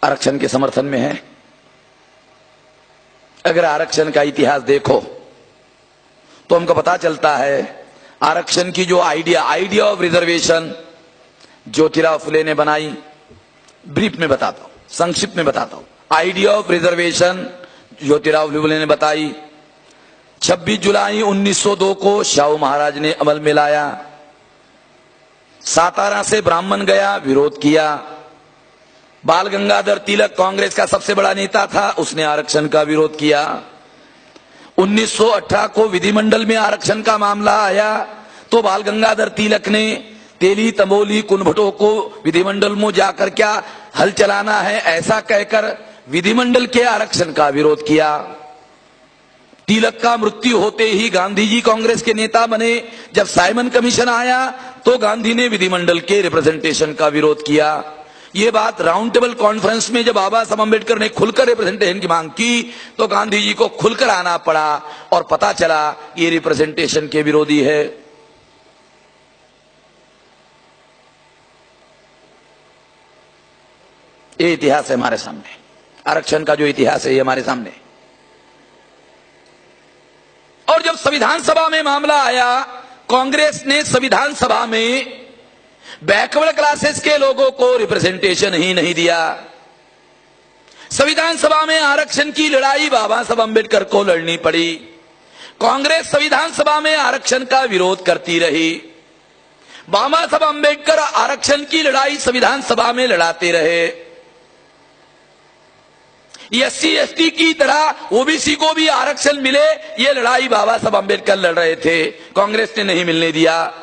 आरक्षण के समर्थन में है। अगर आरक्षण का इतिहास देखो तो हमको पता चलता है आरक्षण की जो idea of reservation Jyotirao Phule ने बनाई। ब्रीफ में बताता हूं, संक्षिप्त में बताता हूं। Idea of reservation Jyotirao Phule ने बताई। 26 जुलाई 1902 को शाहू महाराज ने अमल में लाया। सातारा से ब्राह्मण गया, विरोध किया। बाल गंगाधर तिलक कांग्रेस का सबसे बड़ा नेता था, उसने आरक्षण का विरोध किया। 1918 को विधिमंडल में आरक्षण का मामला आया तो बाल गंगाधर तिलक ने तेली तंबोली कुनभटो को विधिमंडल में जाकर क्या हल चलाना है ऐसा कहकर विधिमंडल के आरक्षण का विरोध किया। तिलक का मृत्यु होते ही गांधी जी कांग्रेस के नेता बने। जब साइमन कमीशन आया तो गांधी ने विधिमंडल के रिप्रेजेंटेशन का विरोध किया। ये बात राउंड टेबल कॉन्फ्रेंस में जब बाबा साहब अम्बेडकर ने खुलकर रिप्रेजेंटेशन की मांग की तो गांधी जी को खुलकर आना पड़ा और पता चला ये रिप्रेजेंटेशन के विरोधी है। ये इतिहास है हमारे सामने, आरक्षण का जो इतिहास है ये हमारे सामने। और जब संविधान सभा में मामला आया, कांग्रेस ने संविधान सभा में बैकवर्ड क्लासेस के लोगों को रिप्रेजेंटेशन ही नहीं दिया। संविधान सभा में आरक्षण की लड़ाई बाबा साहब अम्बेडकर को लड़नी पड़ी। कांग्रेस संविधान सभा में आरक्षण का विरोध करती रही। बाबा साहब अम्बेडकर आरक्षण की लड़ाई संविधान सभा में लड़ाते रहे। एससी एसटी की तरह ओबीसी को भी आरक्षण मिले, ये लड़ाई बाबा साहब अम्बेडकर लड़ रहे थे, कांग्रेस ने नहीं मिलने दिया।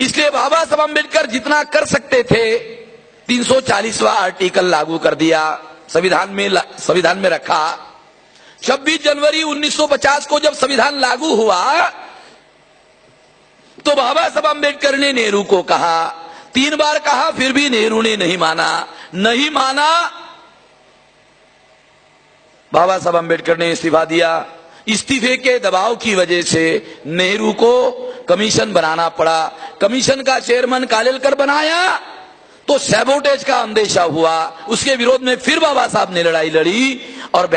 इसलिए बाबा साहब अम्बेडकर जितना कर सकते थे 340वां आर्टिकल लागू कर दिया, संविधान में रखा। 26 जनवरी 1950 को जब संविधान लागू हुआ तो बाबा साहब अम्बेडकर ने नेहरू को कहा, 3 बार कहा, फिर भी नेहरू ने नहीं माना। बाबा साहब अम्बेडकर ने इस्तीफा दिया। इस्तीफे के दबाव की वजह से नेहरू को कमीशन बनाना पड़ा। कमीशन का चेयरमैन कालेलकर बनाया तो सैबोटेज का अंदेशा हुआ। उसके विरोध में फिर बाबा साहब ने लड़ाई लड़ी और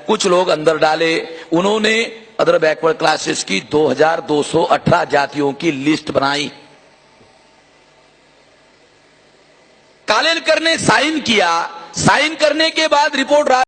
कुछ लोग अंदर डाले। उन्होंने अदर बैकवर्ड क्लासेस की 2218 जातियों की लिस्ट बनाई। कालेलकर ने साइन किया। साइन करने के बाद रिपोर्ट